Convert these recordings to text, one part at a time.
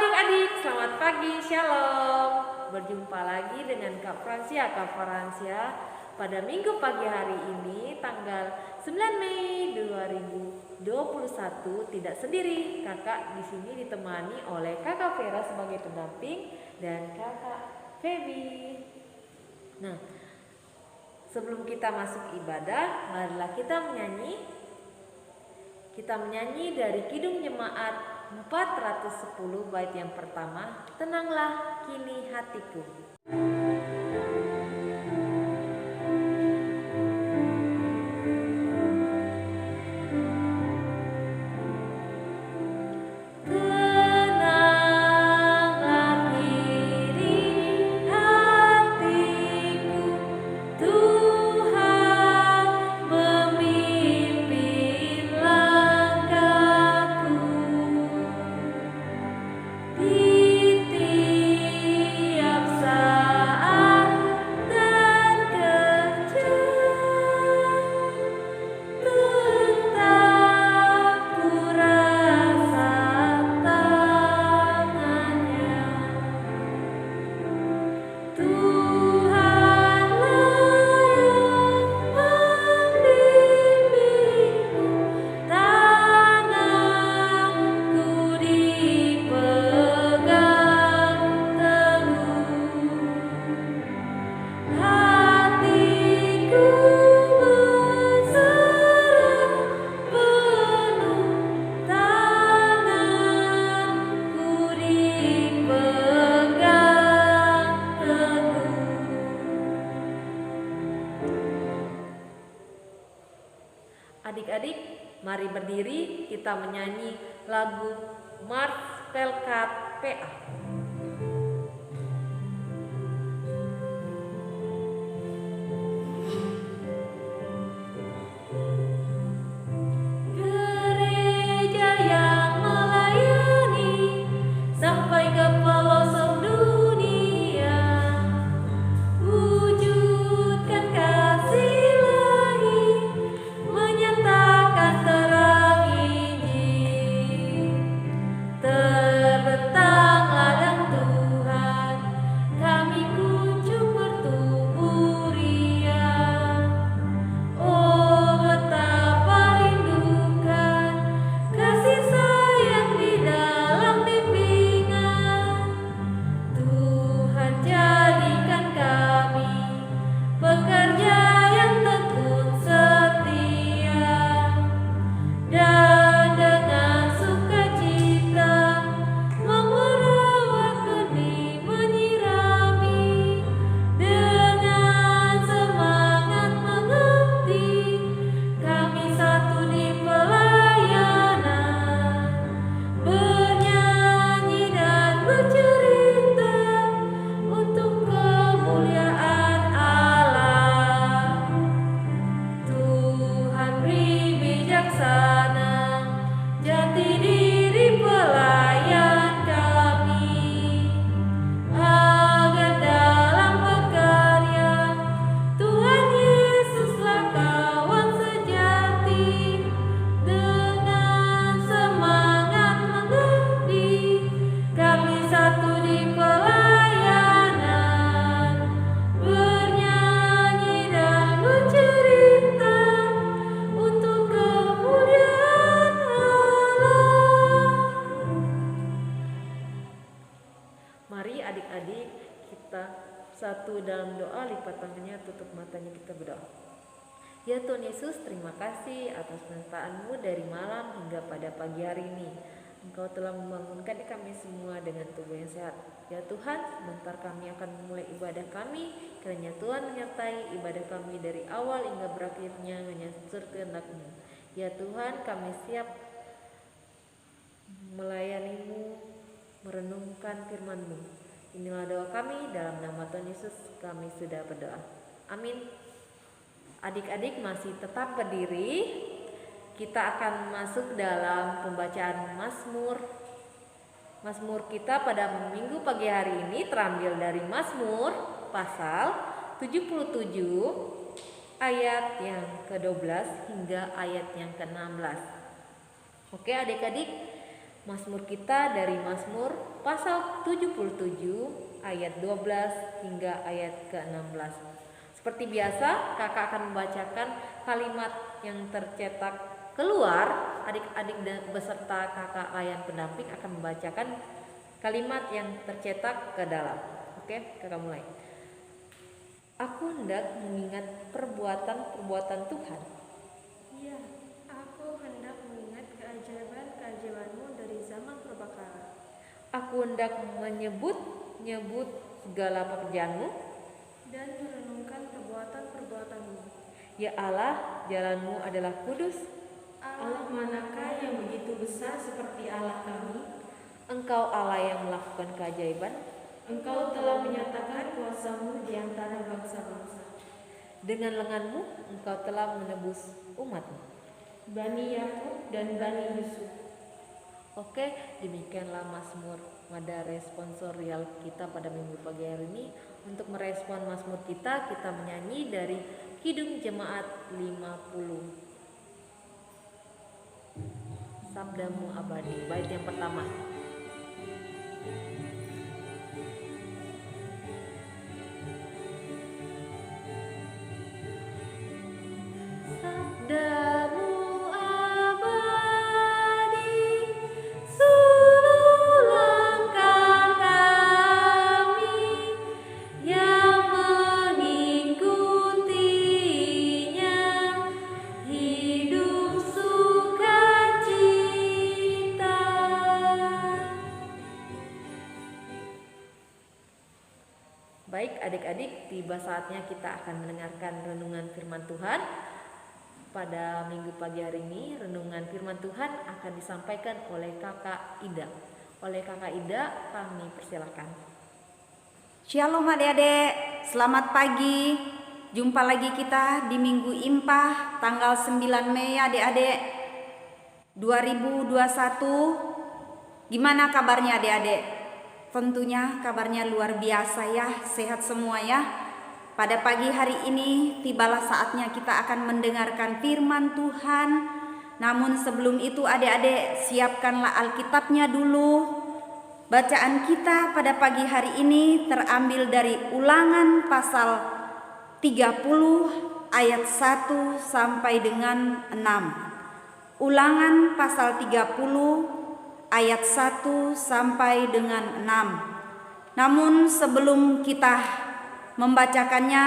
adik-adik, selamat pagi, shalom. Berjumpa lagi dengan Kak Fransia pada minggu pagi hari ini tanggal 9 Mei 2021 tidak sendiri. Kakak di sini ditemani oleh Kakak Vera sebagai pendamping dan Kakak Feby. Nah, sebelum kita masuk ibadah, marilah kita menyanyi. Kita menyanyi dari Kidung Jemaat 410 bait yang pertama, Tenanglah Kini Hatiku. Adik-adik, mari berdiri kita menyanyi lagu Mars Pelkat PA. Gereja yang melayani sampai ke pelosok dunia, wujudkan kasih ilahi, menyatakan terang Injil. Terbentang ladang Tuhan, kami kunjung bertumbuh riang. Oh, betapa rindukan kasih sayang di dalam bimbingan. Tuhan jadikan kami pekerja yang tekun setia, dan dengan sukacita merawat benih, menyirami, dengan semangat mengabdi, kami satu di pelayanan, bernyanyi dan bercerita untuk kemuliaan Allah. Tuhan beri bijaksana, jati diri pelayan kami, agar dalam berkarya Tuhan Yesuslah kawan sejati. Dengan semangat mengabdi, kami satu di pelayanan, bernyanyi dan bercerita untuk kemuliaan Allah. Mari adik-adik kita satu dalam doa, lipat tangannya, tutup matanya, kita berdoa. Ya Tuhan Yesus, terima kasih atas penyertaan-Mu dari malam hingga pada pagi hari ini. Engkau telah membangunkan kami semua dengan tubuh yang sehat. Ya Tuhan, sebentar kami akan memulai ibadah kami. Kiranya Tuhan menyertai ibadah kami dari awal hingga berakhirnya hanya kehendak-Mu. Ya Tuhan, kami siap melayani-Mu, merenungkan firman-Mu. Inilah doa kami, dalam nama Tuhan Yesus kami sudah berdoa. Amin. Adik-adik masih tetap berdiri. Kita akan masuk dalam pembacaan Mazmur. Mazmur kita pada minggu pagi hari ini terambil dari Mazmur pasal 77 ayat yang ke-12 hingga ayat yang ke-16. Oke adik-adik, Mazmur kita dari Mazmur pasal 77 ayat 12 hingga ayat ke-16. Seperti biasa, kakak akan membacakan kalimat yang tercetak keluar. Adik-adik beserta kakak layan pendamping akan membacakan kalimat yang tercetak ke dalam. Oke, kakak mulai. Aku hendak mengingat perbuatan-perbuatan Tuhan. Ya, aku hendak mengingat keajaiban-keajaiban-Mu dari zaman purbakala. Aku hendak menyebut segala pekerjaan-Mu dan merenungkan perbuatan-perbuatan-Mu. Ya Allah, jalan-Mu adalah kudus. Allah manakah yang begitu besar seperti Allah kami? Engkau Allah yang melakukan keajaiban. Engkau telah menyatakan kuasa-Mu di antara bangsa-bangsa. Dengan lengan-Mu Engkau telah menebus umat-Mu, Bani Yakub dan Bani Yusuf. Oke, demikianlah Mazmur pada responsorial kita pada minggu pagi hari ini. Untuk merespon Mazmur kita menyanyi dari Kidung Jemaat 50. Sabdamu abadi, bait yang pertama. Sabdamu abadi, suluh langkah kami yang mengikutinya, hidup sukacita. Baik adik-adik, tiba saatnya kita akan mendengarkan renungan firman Tuhan. Pada minggu pagi hari ini, renungan firman Tuhan akan disampaikan oleh Kakak Ida. Oleh Kakak Ida, kami persilakan. Shalom adik-adik, selamat pagi. Jumpa lagi kita di Minggu Impah tanggal 9 Mei adik-adik 2021. Gimana kabarnya adik-adik? Tentunya kabarnya luar biasa ya, sehat semua ya. Pada pagi hari ini tibalah saatnya kita akan mendengarkan firman Tuhan. Namun sebelum itu adik-adik siapkanlah Alkitabnya dulu. Bacaan kita pada pagi hari ini terambil dari Ulangan pasal 30 ayat 1 sampai dengan 6. Ulangan pasal 30 ayat 1 sampai dengan 6. Namun sebelum kita membacakannya,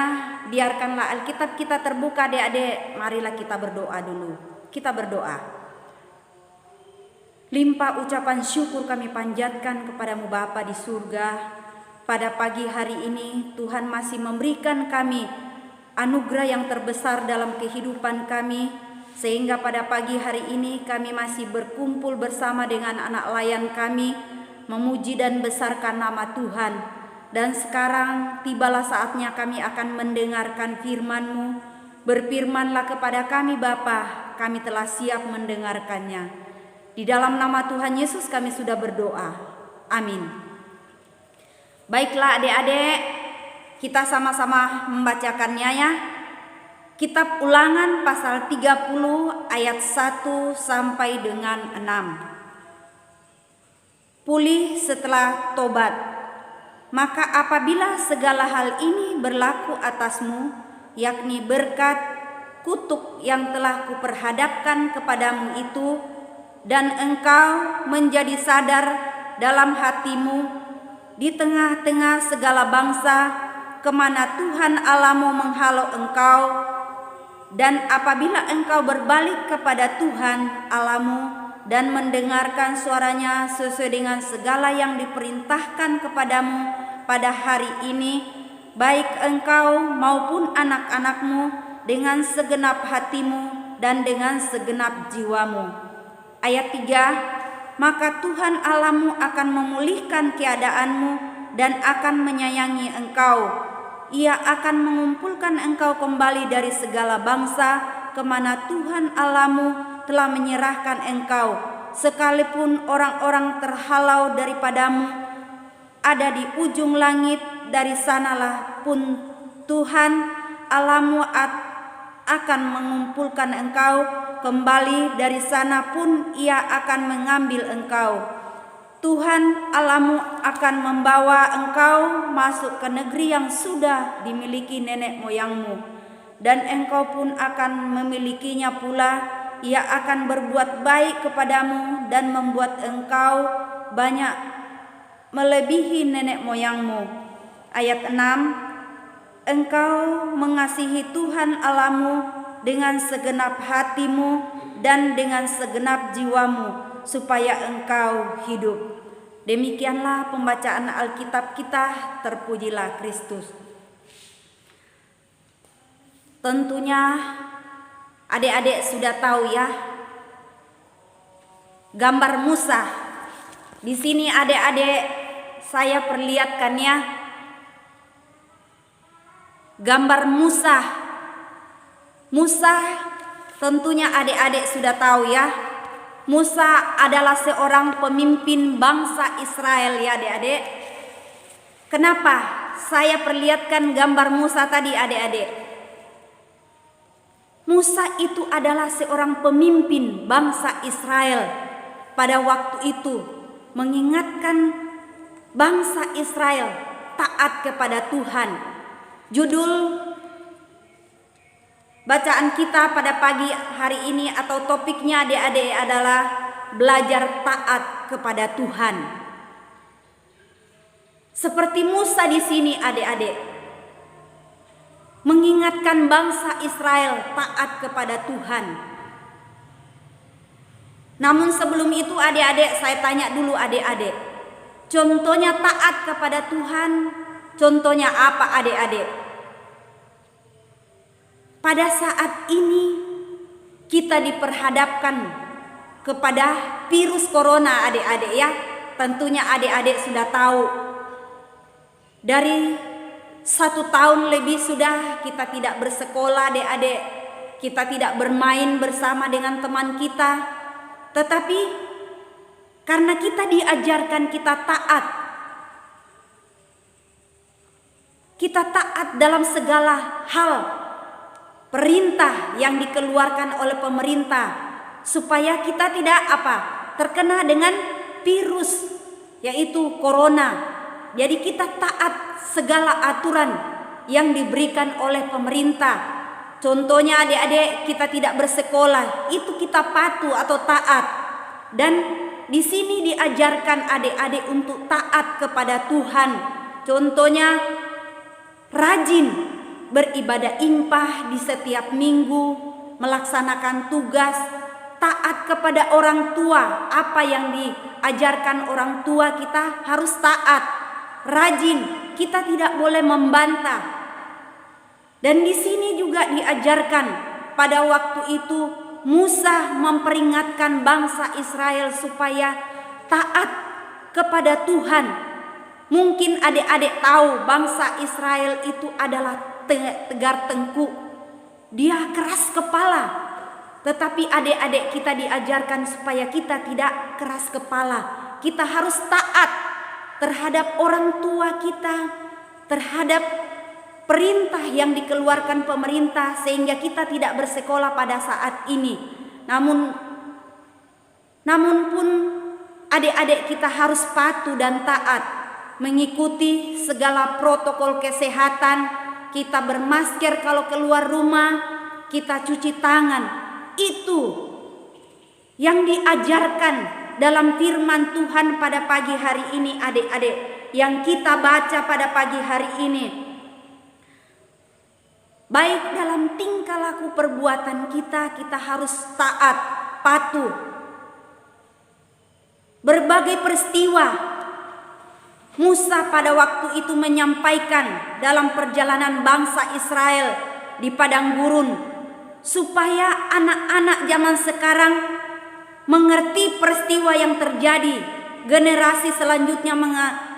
biarkanlah Alkitab kita terbuka adik-adik. Marilah kita berdoa dulu. Kita berdoa. Limpah ucapan syukur kami panjatkan kepadamu Bapa di surga. Pada pagi hari ini Tuhan masih memberikan kami anugerah yang terbesar dalam kehidupan kami, sehingga pada pagi hari ini kami masih berkumpul bersama dengan anak layan kami, memuji dan besarkan nama Tuhan. Dan sekarang tibalah saatnya kami akan mendengarkan firman-Mu. Berfirmanlah kepada kami Bapa, kami telah siap mendengarkannya. Di dalam nama Tuhan Yesus kami sudah berdoa. Amin. Baiklah adik-adik, kita sama-sama membacakannya ya. Kitab Ulangan pasal 30 ayat 1 sampai dengan 6. Pulih setelah tobat. Maka apabila segala hal ini berlaku atasmu, yakni berkat kutuk yang telah kuperhadapkan kepadamu itu, dan engkau menjadi sadar dalam hatimu di tengah-tengah segala bangsa kemana Tuhan Allahmu menghalau engkau, dan apabila engkau berbalik kepada Tuhan Allahmu dan mendengarkan suaranya sesuai dengan segala yang diperintahkan kepadamu pada hari ini, baik engkau maupun anak-anakmu dengan segenap hatimu dan dengan segenap jiwamu. Ayat 3, maka Tuhan Allahmu akan memulihkan keadaanmu dan akan menyayangi engkau. Ia akan mengumpulkan engkau kembali dari segala bangsa kemana Tuhan Allahmu telah menyerahkan engkau, sekalipun orang-orang terhalau daripadamu ada di ujung langit, dari sanalah pun Tuhan Allahmu akan mengumpulkan engkau kembali, dari sana pun Ia akan mengambil engkau. Tuhan Allahmu akan membawa engkau masuk ke negeri yang sudah dimiliki nenek moyangmu, dan engkau pun akan memilikinya pula. Ia akan berbuat baik kepadamu dan membuat engkau banyak melebihi nenek moyangmu. Ayat 6, engkau mengasihi Tuhan Allahmu dengan segenap hatimu dan dengan segenap jiwamu, supaya engkau hidup. Demikianlah pembacaan Alkitab kita. Terpujilah Kristus. Tentunya adik-adik sudah tahu ya, gambar Musa. Di sini adik-adik saya perlihatkan ya, gambar Musa. Musa tentunya adik-adik sudah tahu ya, Musa adalah seorang pemimpin bangsa Israel ya adik-adik. Kenapa saya perlihatkan gambar Musa tadi adik-adik? Musa itu adalah seorang pemimpin bangsa Israel pada waktu itu, mengingatkan bangsa Israel taat kepada Tuhan. Judul bacaan kita pada pagi hari ini atau topiknya adik-adik adalah belajar taat kepada Tuhan. Seperti Musa di sini adik-adik, mengingatkan bangsa Israel taat kepada Tuhan. Namun sebelum itu adik-adik, saya tanya dulu adik-adik, contohnya taat kepada Tuhan, contohnya apa adik-adik? Pada saat ini kita diperhadapkan kepada virus corona adik-adik ya. Tentunya adik-adik sudah tahu, dari 1 tahun lebih sudah kita tidak bersekolah adik-adik, kita tidak bermain bersama dengan teman kita. Tetapi karena kita diajarkan kita taat dalam segala hal, perintah yang dikeluarkan oleh pemerintah, supaya kita tidak terkena dengan virus yaitu corona. Jadi kita taat segala aturan yang diberikan oleh pemerintah. Contohnya adik-adik, kita tidak bersekolah, itu kita patuh atau taat. Dan di sini diajarkan adik-adik untuk taat kepada Tuhan. Contohnya rajin beribadah impah di setiap minggu, melaksanakan tugas, taat kepada orang tua. Apa yang diajarkan orang tua kita harus taat, rajin, kita tidak boleh membantah. Dan di sini juga diajarkan pada waktu itu Musa memperingatkan bangsa Israel supaya taat kepada Tuhan. Mungkin adik-adik tahu bangsa Israel itu adalah tegar tengkuk, dia keras kepala. Tetapi adik-adik kita diajarkan supaya kita tidak keras kepala. Kita harus taat terhadap orang tua kita, terhadap perintah yang dikeluarkan pemerintah, sehingga kita tidak bersekolah pada saat ini. Namun pun adik-adik kita harus patuh dan taat, mengikuti segala protokol kesehatan. Kita bermasker kalau keluar rumah, kita cuci tangan. Itu yang diajarkan dalam firman Tuhan pada pagi hari ini adik-adik, yang kita baca pada pagi hari ini. Baik dalam tingkah laku perbuatan kita harus taat, patuh. Berbagai peristiwa Musa pada waktu itu menyampaikan dalam perjalanan bangsa Israel di padang gurun, supaya anak-anak zaman sekarang mengerti peristiwa yang terjadi, generasi selanjutnya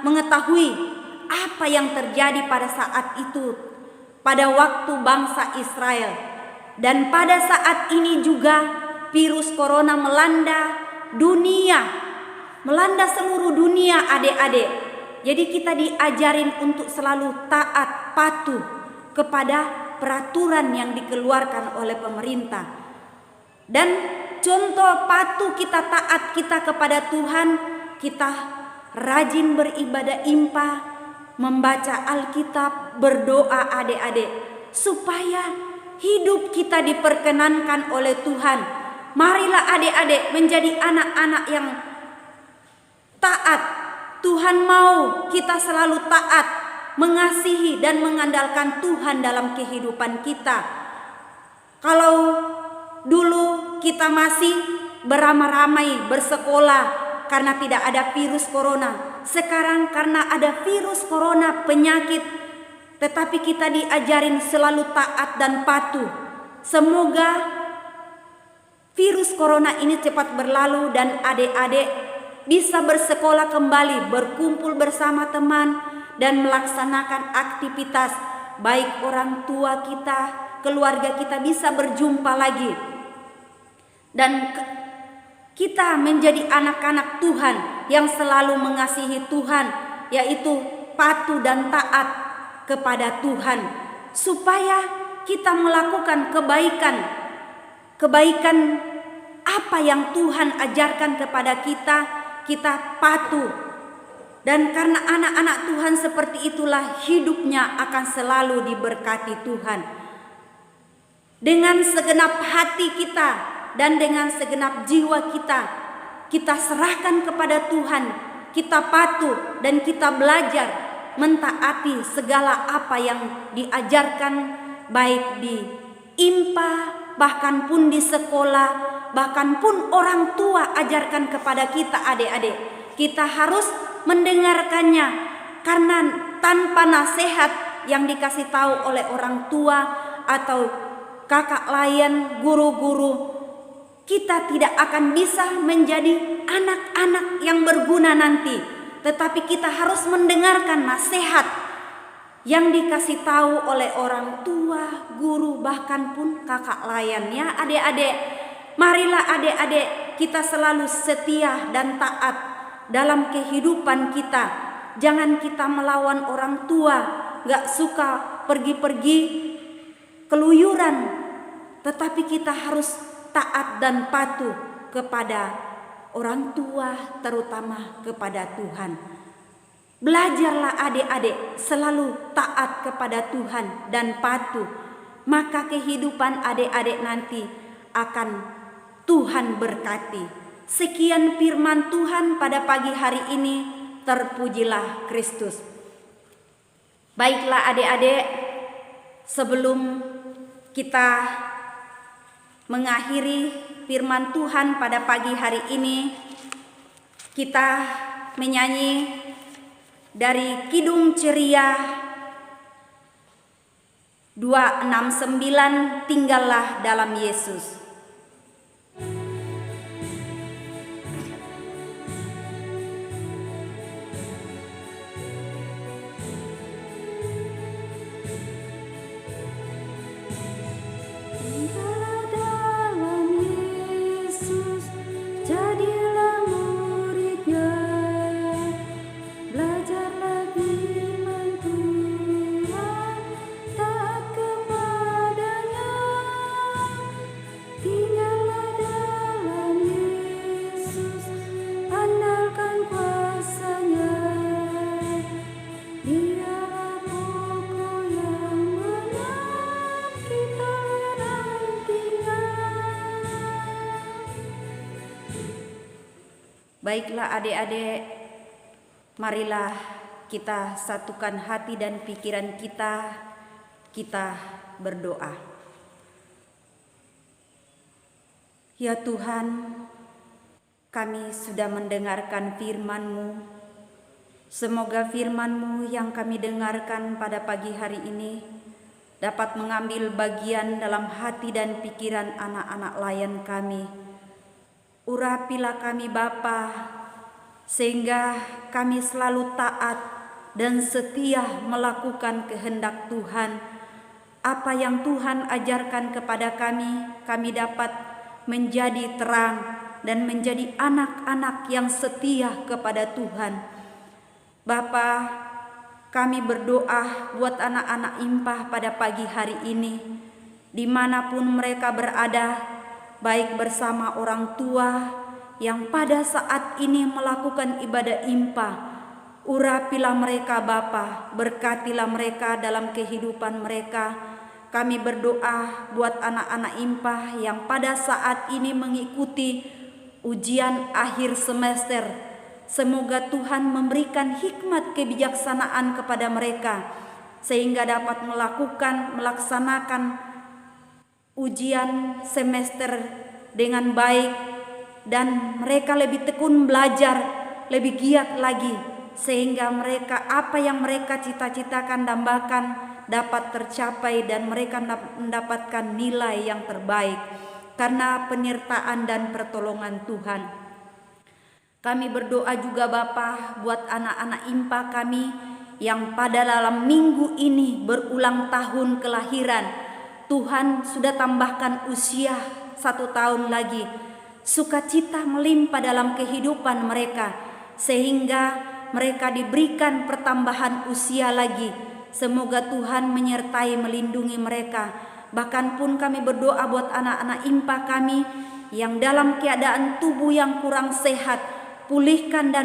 mengetahui apa yang terjadi pada saat itu, pada waktu bangsa Israel. Dan pada saat ini juga virus corona melanda dunia, melanda seluruh dunia adik-adik. Jadi kita diajarin untuk selalu taat, patuh kepada peraturan yang dikeluarkan oleh pemerintah. Dan contoh patuh kita, taat kita kepada Tuhan, kita rajin beribadah impah, membaca Alkitab, berdoa adik-adik, supaya hidup kita diperkenankan oleh Tuhan. Marilah adik-adik menjadi anak-anak yang taat. Tuhan mau kita selalu taat, mengasihi dan mengandalkan Tuhan dalam kehidupan kita. Kalau dulu kita masih beramai-ramai bersekolah karena tidak ada virus corona, sekarang karena ada virus corona, penyakit, tetapi kita diajarin selalu taat dan patuh. Semoga virus corona ini cepat berlalu dan adik-adik bisa bersekolah kembali, berkumpul bersama teman dan melaksanakan aktivitas, baik orang tua kita, keluarga kita bisa berjumpa lagi. Dan kita menjadi anak-anak Tuhan yang selalu mengasihi Tuhan, yaitu patuh dan taat kepada Tuhan, supaya kita melakukan kebaikan apa yang Tuhan ajarkan kepada kita, kita patuh. Dan karena anak-anak Tuhan seperti itulah, hidupnya akan selalu diberkati Tuhan. Dengan segenap hati kita dan dengan segenap jiwa kita serahkan kepada Tuhan. Kita patuh dan kita belajar mentaati segala apa yang diajarkan, baik di impah, bahkan pun di sekolah, bahkan pun orang tua ajarkan kepada kita adik-adik. Kita harus mendengarkannya, karena tanpa nasihat yang dikasih tahu oleh orang tua atau kakak lain, guru-guru, kita tidak akan bisa menjadi anak-anak yang berguna nanti. Tetapi kita harus mendengarkan nasihat yang dikasih tahu oleh orang tua, guru, bahkan pun kakak lain, ya adik-adik. Marilah adik-adik kita selalu setia dan taat dalam kehidupan kita. Jangan kita melawan orang tua, gak suka pergi-pergi keluyuran, tetapi kita harus taat dan patuh kepada orang tua, terutama kepada Tuhan. Belajarlah adik-adik selalu taat kepada Tuhan dan patuh, maka kehidupan adik-adik nanti akan Tuhan berkati. Sekian firman Tuhan pada pagi hari ini. Terpujilah Kristus. Baiklah adik-adik, sebelum kita mengakhiri firman Tuhan pada pagi hari ini, kita menyanyi dari Kidung Ceria 269, Tinggallah dalam Yesus. Baiklah adik-adik, marilah kita satukan hati dan pikiran kita berdoa. Ya Tuhan, kami sudah mendengarkan firman-Mu. Semoga firman-Mu yang kami dengarkan pada pagi hari ini dapat mengambil bagian dalam hati dan pikiran anak-anak layan kami. Urapilah kami Bapa, sehingga kami selalu taat dan setia melakukan kehendak Tuhan. Apa yang Tuhan ajarkan kepada kami dapat menjadi terang dan menjadi anak-anak yang setia kepada Tuhan. Bapa, kami berdoa buat anak-anak impah pada pagi hari ini, dimanapun mereka berada, baik bersama orang tua yang pada saat ini melakukan ibadah impah. Urapilah mereka Bapa, berkatilah mereka dalam kehidupan mereka. Kami berdoa buat anak-anak impah yang pada saat ini mengikuti ujian akhir semester. Semoga Tuhan memberikan hikmat kebijaksanaan kepada mereka sehingga dapat melaksanakan ujian semester dengan baik, dan mereka lebih tekun belajar, lebih giat lagi, sehingga mereka apa yang mereka cita-citakan dambakan dapat tercapai dan mereka mendapatkan nilai yang terbaik karena penyertaan dan pertolongan Tuhan. Kami berdoa juga Bapa buat anak-anak impah kami yang pada dalam minggu ini berulang tahun kelahiran. Tuhan sudah tambahkan usia 1 tahun lagi. Sukacita melimpah dalam kehidupan mereka sehingga mereka diberikan pertambahan usia lagi. Semoga Tuhan menyertai melindungi mereka. Bahkan pun kami berdoa buat anak-anak impah kami yang dalam keadaan tubuh yang kurang sehat. Pulihkan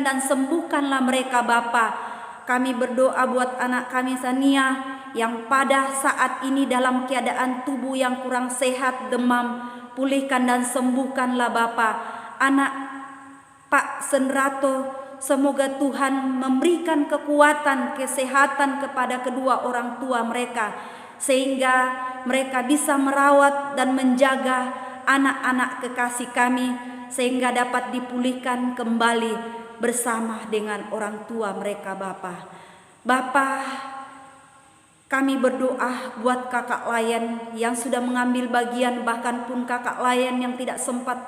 dan sembuhkanlah mereka Bapa. Kami berdoa buat anak kami Sania yang pada saat ini dalam keadaan tubuh yang kurang sehat, demam. Pulihkan dan sembuhkanlah Bapa. Anak Pak Senrato, semoga Tuhan memberikan kekuatan, kesehatan kepada kedua orang tua mereka sehingga mereka bisa merawat dan menjaga anak-anak kekasih kami sehingga dapat dipulihkan kembali bersama dengan orang tua mereka Bapa. Bapa, kami berdoa buat kakak Layan yang sudah mengambil bagian, bahkan pun kakak Layan yang tidak sempat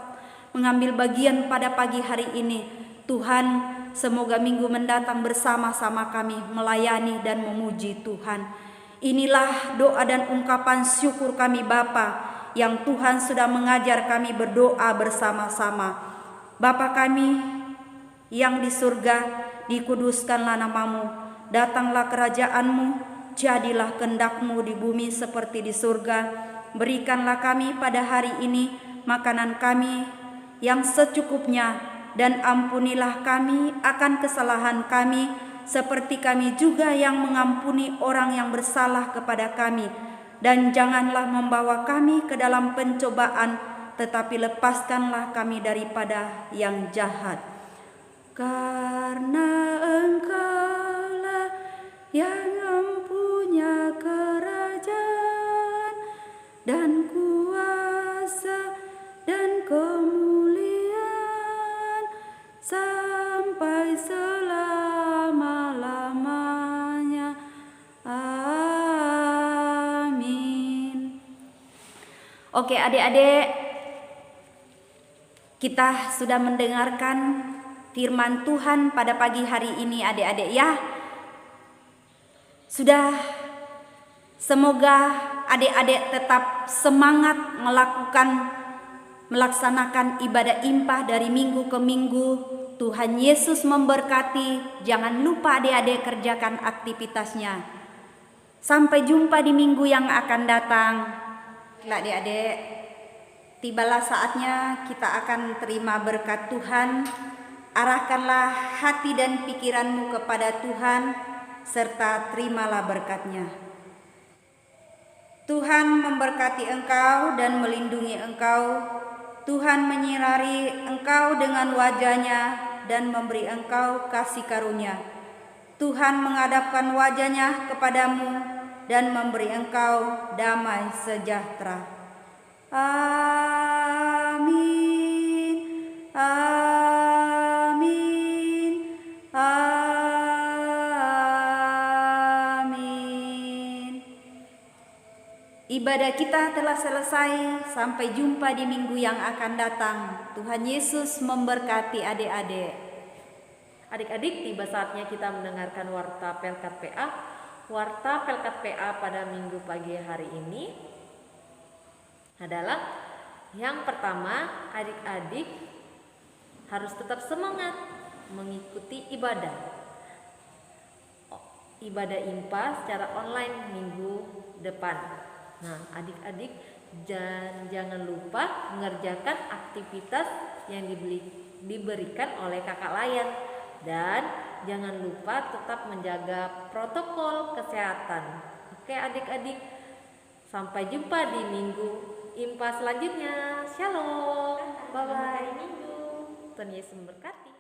mengambil bagian pada pagi hari ini. Tuhan, semoga minggu mendatang bersama-sama kami melayani dan memuji Tuhan. Inilah doa dan ungkapan syukur kami Bapa yang Tuhan sudah mengajar kami berdoa bersama-sama. Bapa kami yang di surga, dikuduskanlah namamu, datanglah kerajaanmu, jadilah kehendak-Mu di bumi seperti di surga. Berikanlah kami pada hari ini makanan kami yang secukupnya, dan ampunilah kami akan kesalahan kami seperti kami juga yang mengampuni orang yang bersalah kepada kami. Dan janganlah membawa kami ke dalam pencobaan, tetapi lepaskanlah kami daripada yang jahat. Karena Engkaulah yang mempunyai kerajaan dan kuasa dan kemuliaan sampai selama-lamanya. Amin. Oke adik-adik, kita sudah mendengarkan firman Tuhan pada pagi hari ini adik-adik ya. Sudah, semoga adik-adik tetap semangat melaksanakan ibadah impah dari minggu ke minggu. Tuhan Yesus memberkati. Jangan lupa adik-adik kerjakan aktivitasnya. Sampai jumpa di minggu yang akan datang. Adik-adik, tibalah saatnya kita akan terima berkat Tuhan. Arahkanlah hati dan pikiranmu kepada Tuhan, serta terimalah berkat-Nya. Tuhan memberkati engkau dan melindungi engkau. Tuhan menyinari engkau dengan wajah-Nya dan memberi engkau kasih karunia. Tuhan menghadapkan wajah-Nya kepadamu dan memberi engkau damai sejahtera. Amin. Amin. Amin. Ibadah kita telah selesai. Sampai jumpa di minggu yang akan datang. Tuhan Yesus memberkati adik-adik. Adik-adik, tiba saatnya kita mendengarkan Warta Pelkat PA. Warta Pelkat PA pada minggu pagi hari ini adalah yang pertama, adik-adik harus tetap semangat mengikuti ibadah impah secara online minggu depan. Nah, adik-adik Dan jangan lupa mengerjakan aktivitas yang diberikan oleh kakak layan. Dan jangan lupa tetap menjaga protokol kesehatan. Oke adik-adik, sampai jumpa di minggu IMPA selanjutnya. Shalom. Bye-bye. Minggu. Tuhan Yesus memberkati.